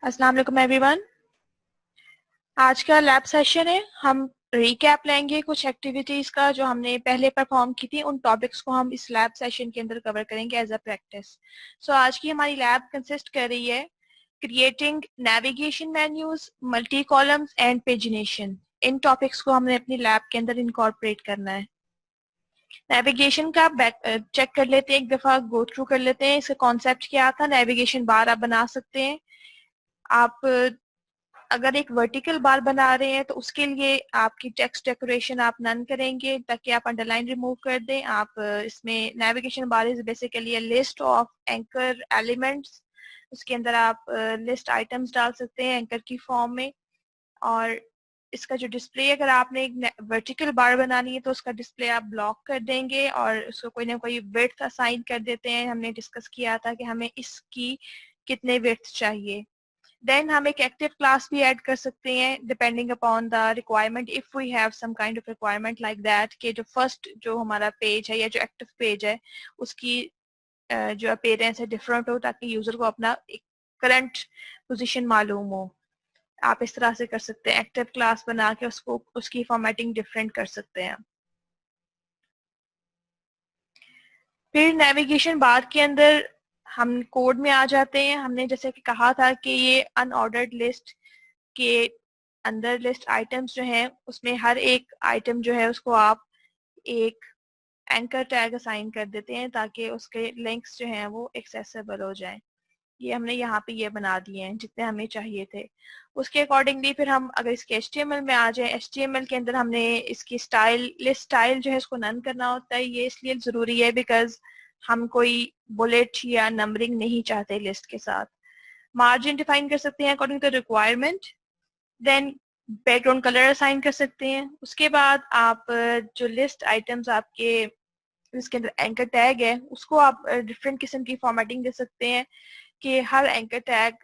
अस्सलाम वालेकुम एवरीवन। आज का लैब सेशन है। हम रिकैप लेंगे कुछ एक्टिविटीज का जो हमने पहले परफॉर्म की थी। उन टॉपिक्स को हम इस लैब सेशन के अंदर कवर करेंगे एज अ प्रैक्टिस। सो आज की हमारी लैब कंसिस्ट कर रही है creating navigation menus, multi columns and pagination. In topics को हमने अपनी लैब के अंदर इनकॉर्पोरेट करना है। नेविगेशन का चेक कर लेते हैं, एक दफा गो थ्रू कर लेते हैं। इसका कॉन्सेप्ट क्या था? नेविगेशन बार आप बना सकते हैं। आप अगर एक वर्टिकल बार बना रहे हैं तो उसके लिए आपकी टेक्स्ट डेकोरेशन आप नन करेंगे ताकि आप अंडरलाइन रिमूव कर दें। आप इसमें navigation bar is basically a list of anchor elements. उसके अंदर आप लिस्ट आइटम्स डाल सकते हैं एंकर की फॉर्म में। और इसका जो डिस्प्ले, अगर आपने एक वर्टिकल बार बनानी है तो उसका डिस्प्ले आप ब्लॉक कर देंगे और उसको कोई ना कोई विड्थ असाइन कर देते हैं। हमने डिस्कस किया था कि हमें इसकी कितने विड्थ चाहिए। देन हम एक एक्टिव क्लास भी ऐड कर सकते हैं depending upon the requirement. If we have some kind of requirement like that कि जो फर्स्ट जो हमारा पेज है या जो एक्टिव पेज है उसकी जो अपीयरेंस है डिफरेंट हो ताकि यूजर को अपना एक करंट पोजीशन मालूम हो। आप इस तरह से कर सकते हैं, एक्टिव क्लास बना के उसको उसकी फॉर्मेटिंग डिफरेंट कर सकते हैं। फिर नेविगेशन बार के अंदर हम कोड में आ जाते हैं। हमने जैसे कि कहा था कि ये अनऑर्डर्ड लिस्ट के अंदर लिस्ट आइटम्स जो हैं उसमें हर एक आइटम जो है उसको आप एक एंकर टैग असाइन कर देते हैं ताकि उसके लिंक्स जो हैं वो एक्सेसिबल हो जाएं। ये हमने यहाँ पे ये बना दिए हैं जितने हमें चाहिए थे। उसके अकॉर्डिंगली फिर हम अगर इसके HTML में आ जाए, HTML के अंदर हमने इसकी स्टाइल, लिस्ट स्टाइल जो है उसको नन करना होता है। ये इसलिए जरूरी है बिकॉज हम कोई बुलेट या नंबरिंग नहीं चाहते लिस्ट के साथ। मार्जिन डिफाइन कर सकते हैं according to requirement. Then background colour assign कर सकते हैं। उसके बाद आप जो लिस्ट आइटम्स आपके इसके अंदर एंकर टैग है उसको आप डिफरेंट किस्म की फॉर्मेटिंग दे सकते हैं कि हर एंकर टैग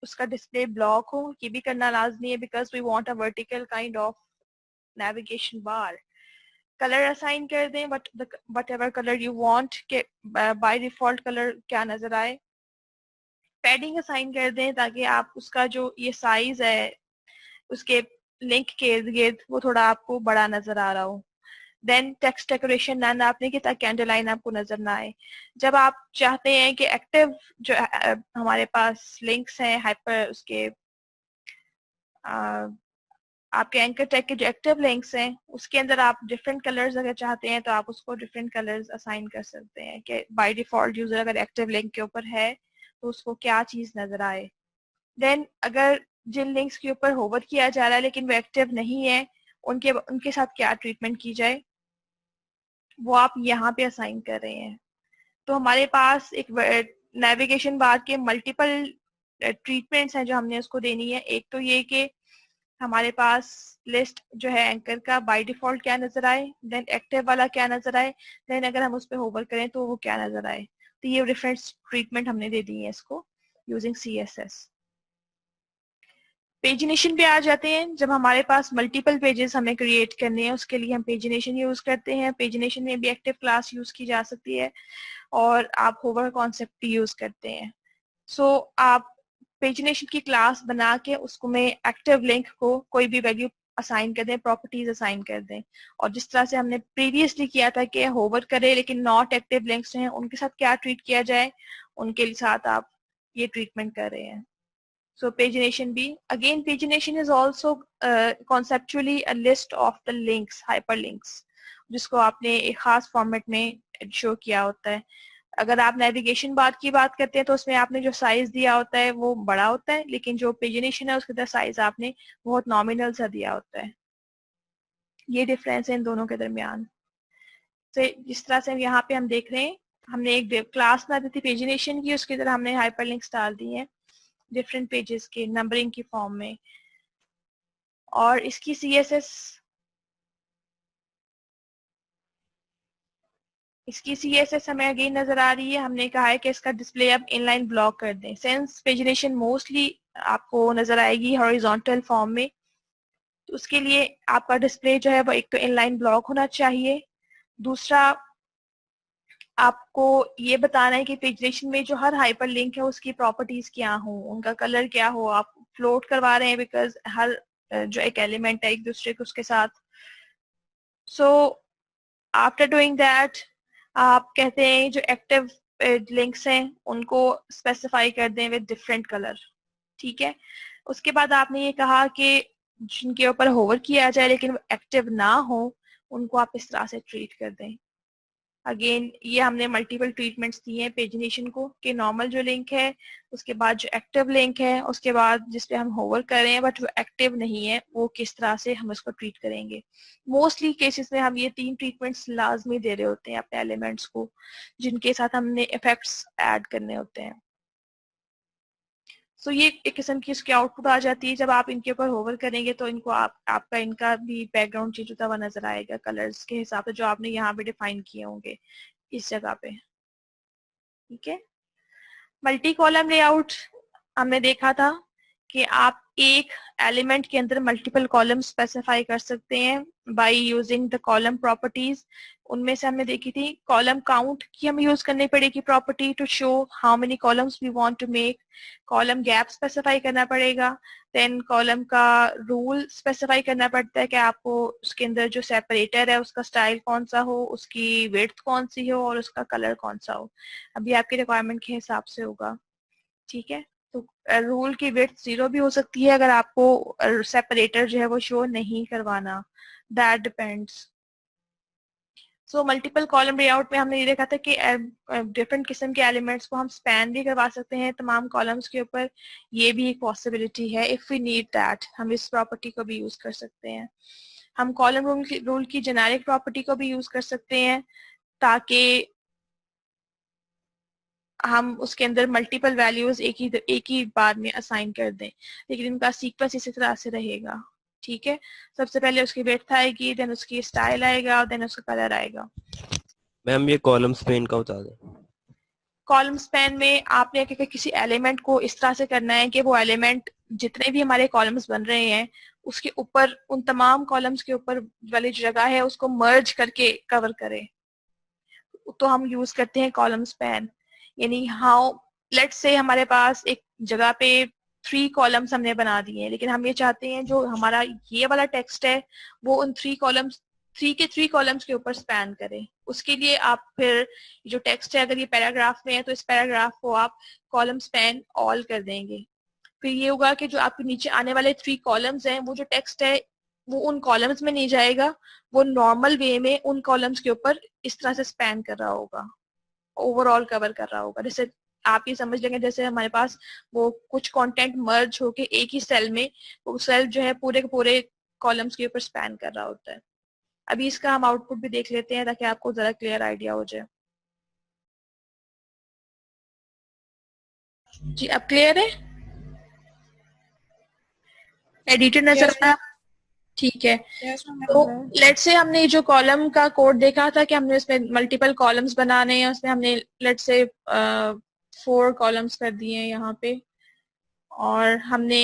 उसका डिस्प्ले ब्लॉक हो। ये भी करना लाजमी है because we want a vertical kind of navigation bar. Colour assign कर दें whatever colour you want के बाय डिफॉल्ट कलर क्या नजर आए। पैडिंग असाइन कर दें ताकि आप उसका जो ये साइज है उसके लिंक के इर्द गिर्द वो थोड़ा आपको बड़ा नजर आ रहा हो। देन टेक्स्ट डेकोरेशन नन आपने की ताकि अंडरलाइन आपको नजर ना आए। जब आप चाहते हैं कि एक्टिव जो हमारे पास लिंक्स हैं हाइपर उसके आपके एंकर टैग के जो एक्टिव लिंक्स हैं उसके अंदर आप डिफरेंट कलर्स अगर चाहते हैं तो आप उसको डिफरेंट कलर्स असाइन कर सकते हैं कि बाय डिफॉल्ट यूजर अगर एक्टिव लिंक के ऊपर है तो उसको क्या चीज नजर आए। देन अगर जिन लिंक्स के ऊपर होवर किया जा रहा है लेकिन वो एक्टिव नहीं है उनके उनके साथ क्या ट्रीटमेंट की जाए वो आप यहाँ पे असाइन कर रहे हैं। तो हमारे पास एक नेविगेशन बार के मल्टीपल ट्रीटमेंट्स हैं जो हमने उसको देनी है। एक तो ये कि हमारे पास लिस्ट जो है एंकर का बाय डिफॉल्ट क्या नजर आए, देन एक्टिव वाला क्या नजर आए, देन अगर हम उस पर होवर करें तो वो क्या नजर आए। तो ये रेफरेंस ट्रीटमेंट हमने दे दी है इसको यूजिंग CSS। पेजिनेशन पे आ जाते हैं। जब हमारे पास मल्टीपल पेजेस हमें क्रिएट करने हैं उसके लिए हम पेजिनेशन यूज करते हैं। पेजिनेशन में भी एक्टिव क्लास यूज की जा सकती है और आप होवर कॉन्सेप्ट भी यूज करते हैं। सो आप पेजिनेशन की क्लास बना के उसको में एक्टिव लिंक को कोई भी वैल्यू असाइन कर दें, प्रॉपर्टीज असाइन कर दें। और जिस तरह से हमने प्रीवियसली किया था कि होवर करे लेकिन नॉट एक्टिव लिंक्स हैं उनके साथ क्या ट्रीट किया जाए, उनके साथ आप ये ट्रीटमेंट कर रहे हैं। So pagination B. Again, pagination is also conceptually a list of the links, hyperlinks, जिसको आपने एक खास फॉर्मेट में शो किया होता है। अगर आप नेविगेशन बार की बात करते हैं तो उसमें आपने जो साइज दिया होता है वो बड़ा होता है, लेकिन जो पेजिनेशन है उसके अंदर साइज आपने बहुत नॉमिनल सा दिया होता है। ये डिफरेंस है इन दोनों के दरमियान। तो जिस तरह से यहाँ पे हम देख रहे हैं हमने एक क्लास बना दी थी पेजिनेशन की, उसके अंदर हमने हाइपरलिंक्स डाल दी हैं डिफरेंट पेजेस के नंबरिंग की फॉर्म में। और इसकी CSS हमें अगेन नजर आ रही है। हमने कहा है कि इसका डिस्प्ले अब इनलाइन ब्लॉक कर दें। सेंस पेजिनेशन मोस्टली आपको नजर आएगी हॉरिजॉन्टल फॉर्म में, तो उसके लिए आपका डिस्प्ले जो है वो एक तो इनलाइन ब्लॉक होना चाहिए। दूसरा आपको ये बताना है कि पेजिनेशन में जो हर हाइपर लिंक है उसकी प्रॉपर्टीज क्या हो, उनका कलर क्या हो। आप फ्लोट करवा रहे हैं बिकॉज हर जो एक एलिमेंट है एक दूसरे के उसके साथ। सो आफ्टर डूइंग दैट आप कहते हैं जो एक्टिव लिंक्स हैं उनको स्पेसिफाई कर दें विद डिफरेंट कलर। ठीक है। उसके बाद आपने ये कहा कि जिनके ऊपर होवर किया जाए लेकिन वो एक्टिव ना हो उनको आप इस तरह से ट्रीट कर दें। अगेन ये हमने मल्टीपल ट्रीटमेंट्स दिए हैं पेजिनेशन को कि नॉर्मल जो लिंक है, उसके बाद जो एक्टिव लिंक है, उसके बाद जिस पे हम होवर कर रहे हैं बट वो एक्टिव नहीं है वो किस तरह से हम उसको ट्रीट करेंगे। मोस्टली केसेस में हम ये 3 ट्रीटमेंट्स लाजमी दे रहे होते हैं अपने एलिमेंट्स को जिनके साथ हमने इफेक्ट्स ऐड करने होते हैं। सो ये एक किस्म की इसकी आउटपुट आ जाती है। जब आप इनके ऊपर होवर करेंगे तो इनको आपका इनका भी बैकग्राउंड चेंज होता हुआ नजर आएगा कलर्स के हिसाब से जो आपने यहाँ पे डिफाइन किए होंगे इस जगह पे। ठीक है। मल्टी कॉलम लेआउट हमने देखा था कि आप एक एलिमेंट के अंदर मल्टीपल कॉलम स्पेसिफाई कर सकते हैं bye using the column properties. उनमें से हमने देखी थी कॉलम काउंट की हमें यूज करनी पड़ेगी property to show how many columns we want to make. Column gap specify करना पड़ेगा। देन कॉलम का रूल स्पेसिफाई करना पड़ता है कि आपको उसके अंदर जो सेपरेटर है उसका स्टाइल कौन सा हो, उसकी विड्थ कौन सी हो और उसका कलर कौन सा हो। अभी आपकी रिक्वायरमेंट के हिसाब से होगा। ठीक है। तो रूल की विड्थ 0 भी हो सकती है अगर आपको सेपरेटर जो है वो शो नहीं करवाना। That depends. So multiple column layout में हमने ये देखा था कि डिफरेंट किस्म के एलिमेंट्स को हम स्पैन भी करवा सकते हैं तमाम कॉलम्स के ऊपर। ये भी एक पॉसिबिलिटी है। इफ वी नीड दैट हम इस प्रॉपर्टी को भी यूज कर सकते हैं। हम कॉलम रूल की जेनेरिक प्रॉपर्टी को भी यूज कर सकते हैं ताकि हम उसके अंदर मल्टीपल वैल्यूज एक ही बार में असाइन कर दें, लेकिन इनका सीक्वेंस इसी तरह से रहेगा। ठीक है। सबसे पहले उसकी विड्थ आएगी, देन उसकी स्टाइल आएगा, देन उसका कलर आएगा। मैम ये कॉलम स्पेन का बता दें। कॉलम स्पैन में आपने अगर किसी एलिमेंट को इस तरह से करना है कि वो एलिमेंट जितने भी हमारे कॉलम्स बन रहे हैं उसके ऊपर उन तमाम कॉलम्स के ऊपर वाली जो जगह है उसको मर्ज करके कवर करे, तो हम यूज करते हैं कॉलम स्पैन। यानी हाउ लेट्स से हमारे पास एक जगह पे 3 कॉलम्स हमने बना दिए हैं लेकिन हम ये चाहते हैं जो हमारा ये वाला टेक्स्ट है वो उन 3 कॉलम्स के ऊपर स्पैन करे। उसके लिए आप फिर जो टेक्स्ट है अगर ये पैराग्राफ में है तो इस पैराग्राफ को आप कॉलम स्पैन ऑल कर देंगे। फिर ये होगा कि जो आपके नीचे आने वाले 3 कॉलम्स हैं वो जो टेक्स्ट है वो उन कॉलम्स में नहीं जाएगा, वो नॉर्मल वे में उन कॉलम्स के ऊपर इस तरह से स्पैन कर रहा होगा, ओवरऑल कवर कर रहा होगा। जैसे आप ये समझ लेंगे जैसे हमारे पास वो कुछ कंटेंट मर्ज होके एक ही सेल में वो सेल जो है पूरे के पूरे कॉलम्स के ऊपर स्पैन कर रहा होता है। अभी इसका हम आउटपुट भी देख लेते हैं ताकि आपको जरा क्लियर आइडिया हो जाए। जी अब क्लियर है? एडिटर नजर यस आ रहा है? ठीक है। यस तो मैम। लेट्स से हमने जो कॉलम का कोड देखा था कि हमने उसमें मल्टीपल कॉलम्स बनाने हैं, उसमें हमने लेट्स से 4 कॉलम्स कर दिए हैं यहाँ पे और हमने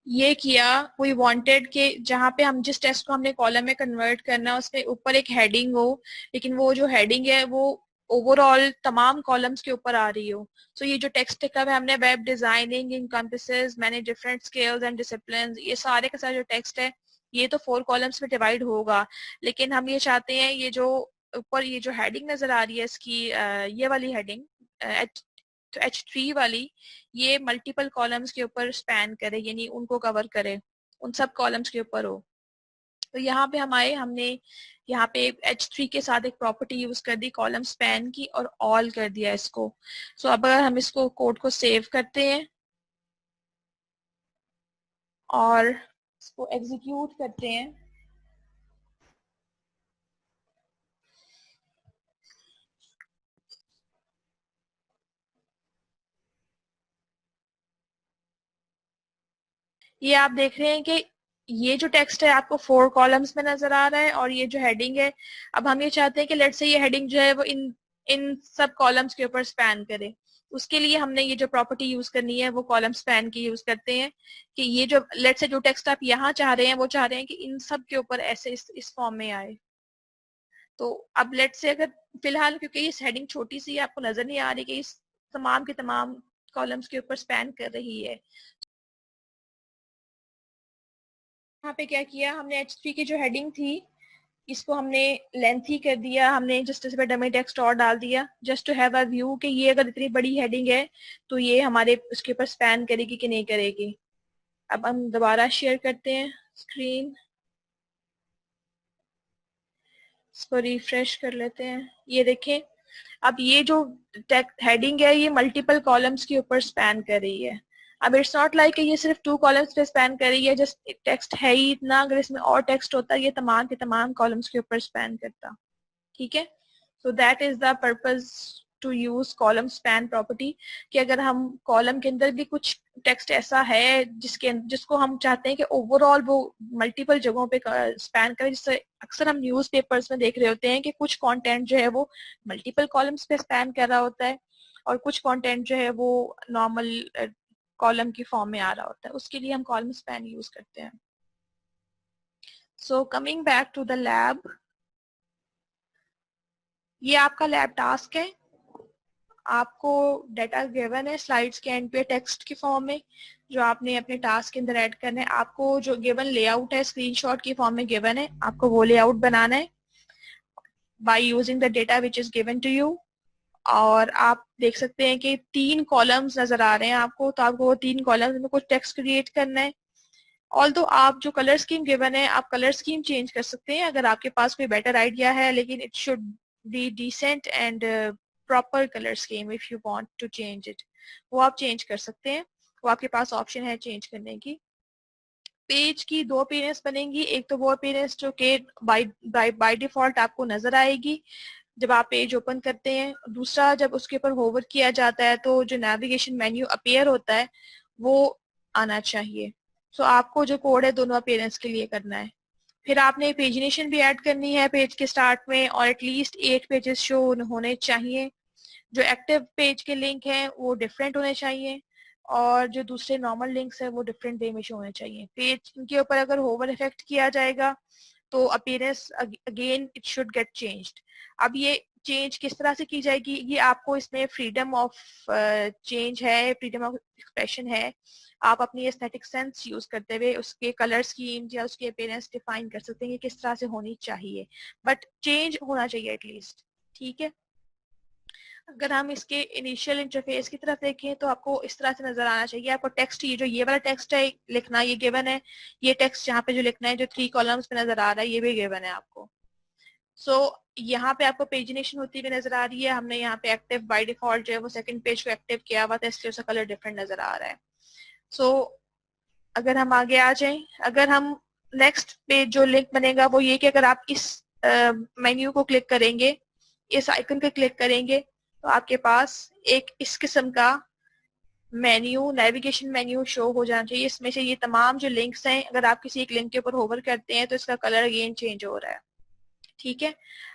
ये किया वी वांटेड कि जहाँ पे हम जिस टेक्स्ट को हमने कॉलम में कन्वर्ट करना है उसमें ऊपर एक हेडिंग हो, लेकिन वो जो हेडिंग है वो ओवरऑल तमाम कॉलम्स के ऊपर आ रही हो। सो ये जो टेक्स्ट लिखा हुआ है हमने web designing encompasses many different skills and disciplines, ये सारे का सारा जो टेक्स्ट है ये तो 4 कॉलम्स में डिवाइड होगा, लेकिन हम ये चाहते हैं ये जो ऊपर ये जो हेडिंग नजर आ रही है इसकी ये वाली हेडिंग H3 वाली ये मल्टीपल कॉलम्स के ऊपर स्पैन करे यानी उनको कवर करे, उन सब कॉलम्स के ऊपर हो। तो यहाँ पे हम आए, हमने यहाँ पे H3 के साथ एक प्रॉपर्टी यूज कर दी कॉलम स्पैन की और ऑल कर दिया इसको। सो अब अगर हम इसको कोड को सेव करते हैं और इसको एग्जीक्यूट करते हैं ये आप देख रहे हैं कि ये जो टेक्स्ट है आपको 4 कॉलम्स में नजर आ रहा है और ये जो हेडिंग है अब हम ये चाहते हैं कि लेट से ये हेडिंग जो है वो इन इन सब कॉलम्स के ऊपर स्पैन करे। उसके लिए हमने ये जो प्रॉपर्टी यूज करनी है वो कॉलम स्पैन की यूज करते हैं कि ये जो लेट से जो टेक्स्ट आप यहाँ चाह रहे हैं वो चाह रहे हैं कि इन सब के ऊपर ऐसे इस फॉर्म में आए। तो अब लेट से अगर फिलहाल, क्योंकि ये हेडिंग छोटी सी है, आपको नजर नहीं आ रही कि इस तमाम के तमाम कॉलम्स के ऊपर स्पैन कर रही है। यहाँ पे क्या किया हमने, H3 की जो हेडिंग थी इसको हमने लेंथी कर दिया, हमने जस्ट इस पे डमी टेक्स्ट और डाल दिया just to have a view कि ये अगर इतनी बड़ी हेडिंग है तो ये हमारे उसके ऊपर स्पैन करेगी कि नहीं करेगी। अब हम दोबारा शेयर करते हैं स्क्रीन, इसको रिफ्रेश कर लेते हैं। ये देखें, अब ये जो हेडिंग है ये मल्टीपल कॉलम्स के ऊपर स्पैन कर रही है। अब इट्स नॉट लाइक ये सिर्फ 2 कॉलम्स पे स्पैन कर रही है, जस्ट टेक्स्ट है ही इतना, अगर इसमें और टेक्स्ट होता ये तमाम के तमाम कॉलम्स के ऊपर स्पैन करता। ठीक है, so that is the purpose to use column span property, कि अगर हम कॉलम के अंदर भी कुछ टेक्स्ट ऐसा है जिसको हम चाहते हैं कि ओवरऑल वो मल्टीपल जगहों पे स्पैन करे, जिससे अक्सर हम न्यूज़पेपर्स में देख रहे होते हैं कि कुछ कंटेंट जो है वो मल्टीपल कॉलम्स पे स्पैन कर रहा होता है और कुछ कंटेंट जो है वो नॉर्मल कॉलम की फॉर्म में आ रहा होता है, उसके लिए हम कॉलम स्पैन यूज करते हैं। So coming back to the lab, ये आपका लैब टास्क है। आपको डाटा गिवन है स्लाइड्स के एंड पे टेक्स्ट की फॉर्म में, जो आपने अपने टास्क के अंदर ऐड करना है। आपको जो गिवन लेआउट है स्क्रीनशॉट की फॉर्म में गिवन है, आपको वो लेआउट बनाना है by using the data which is given to you. और आप देख सकते हैं कि 3 कॉलम्स नजर आ रहे हैं आपको, तो आपको वो 3 कॉलम्स में कुछ टेक्स्ट क्रिएट करना है। ऑल्दो आप जो कलर स्कीम गिवन है, आप कलर स्कीम चेंज कर सकते हैं अगर आपके पास कोई बेटर आइडिया है, लेकिन it should be decent and proper colour scheme if you want to change it. वो आप चेंज कर सकते हैं, वो आपके पास ऑप्शन है चेंज करने की। पेज की 2 अपीयरेंस बनेंगी, एक तो वो अपीयरेंस जो कि बाय डिफॉल्ट आपको नजर आएगी जब आप पेज ओपन करते हैं। दूसरा, जब उसके ऊपर होवर किया जाता है तो जो नेविगेशन मेन्यू अपीयर होता है वो आना चाहिए। सो आपको जो कोड है दोनों अपीयरेंस के लिए करना है। फिर आपने पेजिनेशन भी ऐड करनी है पेज के स्टार्ट में, और एटलीस्ट 8 पेजेस शो होने चाहिए। जो एक्टिव पेज के लिंक हैं वो डिफरेंट होने चाहिए, और जो दूसरे नॉर्मल लिंक्स हैं वो डिफरेंट वे में शो होने चाहिए। पेज के ऊपर अगर होवर इफेक्ट किया जाएगा तो appearance again it should get changed. अब ये चेंज किस तरह से की जाएगी, ये आपको इसमें फ्रीडम ऑफ चेंज है, फ्रीडम ऑफ एक्सप्रेशन है। आप अपनी एस्थेटिक सेंस यूज करते हुए उसके कलर स्कीम या उसके अपीयरेंस डिफाइन कर सकते हैं कि किस तरह से होनी चाहिए, बट चेंज होना चाहिए एटलीस्ट। ठीक है, अगर हम इसके इनिशियल इंटरफेस की तरफ देखें तो आपको इस तरह से नजर आना चाहिए। आपको टेक्स्ट, ये वाला टेक्स्ट है लिखना, ये गिवन है। ये टेक्स्ट यहाँ पे जो लिखना है जो 3 कॉलम्स पे नजर आ रहा है ये भी गिवन है आपको। सो यहाँ पे आपको पेजिनेशन होती हुई नजर आ रही है। हमने यहाँ पे एक्टिव बाय डिफॉल्ट जो है वो सेकंड पेज को एक्टिव किया हुआ था, इसलिए उसका कलर डिफरेंट नजर आ रहा है। सो अगर हम आगे आ जाएं, अगर हम नेक्स्ट पेज जो लिंक बनेगा वो ये कि अगर आप इस मेन्यू को क्लिक करेंगे, इस आइकन पे क्लिक करेंगे तो आपके पास एक इस किस्म का मेन्यू, नेविगेशन मेन्यू शो हो जाना चाहिए। इसमें से ये तमाम जो लिंक्स हैं, अगर आप किसी एक लिंक के ऊपर होवर करते हैं तो इसका कलर अगेन चेंज हो रहा है। ठीक है,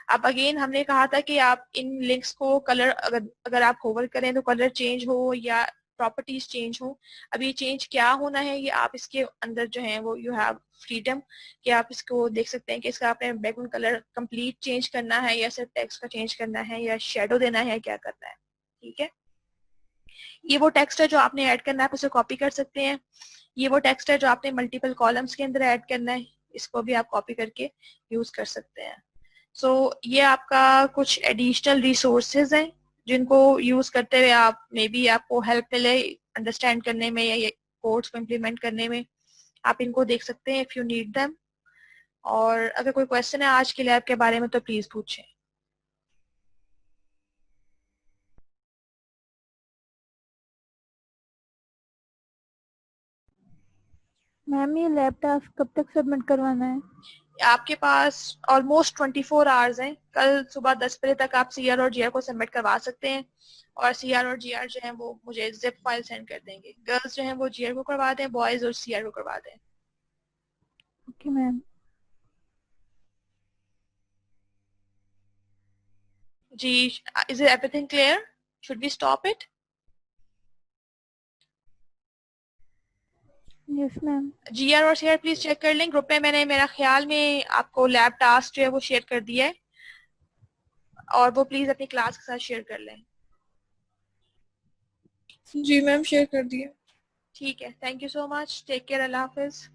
अब अगेन हमने कहा था कि आप इन लिंक्स को कलर, अगर आप होवर करें तो कलर चेंज हो या प्रॉपर्टीज चेंज हो। अब ये चेंज क्या होना है ये आप इसके अंदर जो है वो यू हैव फ्रीडम कि आप इसको देख सकते हैं कि इसका आपने बैकग्राउंड कलर कंप्लीट चेंज करना है या सिर्फ टेक्स्ट का चेंज करना है या शेडो देना है, क्या करना है। ठीक है, ये वो टेक्स्ट है जो आपने ऐड करना है, आप उसे कॉपी कर सकते हैं। ये वो टेक्स्ट है जो आपने मल्टीपल कॉलम्स के अंदर ऐड करना है, इसको भी आप कॉपी करके यूज कर सकते हैं। सो ये आपका कुछ एडिशनल रिसोर्सेज हैं जिनको यूज करते हुए आप मे बी आपको हेल्प मिले अंडरस्टैंड करने में या ये कोड्स को इम्प्लीमेंट करने में। आप इनको देख सकते हैं इफ यू नीड देम। और अगर कोई क्वेश्चन है आज के लैब के बारे में तो प्लीज पूछें। मैम ये लैब टास्क कब तक सबमिट करवाना है? आपके पास ऑलमोस्ट 24 आवर्स हैं। कल सुबह 10 बजे तक आप सीआर और जीआर को सबमिट करवा सकते हैं, और सीआर और जीआर जो है वो मुझे जिप फाइल सेंड कर देंगे। गर्ल्स जो हैं वो जीआर को करवा दें, बॉयज और सीआर को करवा दें। Okay ma'am. जी, is everything clear? Should we stop it? Yes ma'am. GR और सीआर प्लीज चेक कर लें ग्रुप में। मैंने मेरा ख्याल में आपको लैब टास्क जो है वो शेयर कर दिया है, और वो प्लीज अपनी क्लास के साथ शेयर कर लें। जी मैम शेयर कर दिए। ठीक है, thank you so much, take care, अल्लाह हाफिज।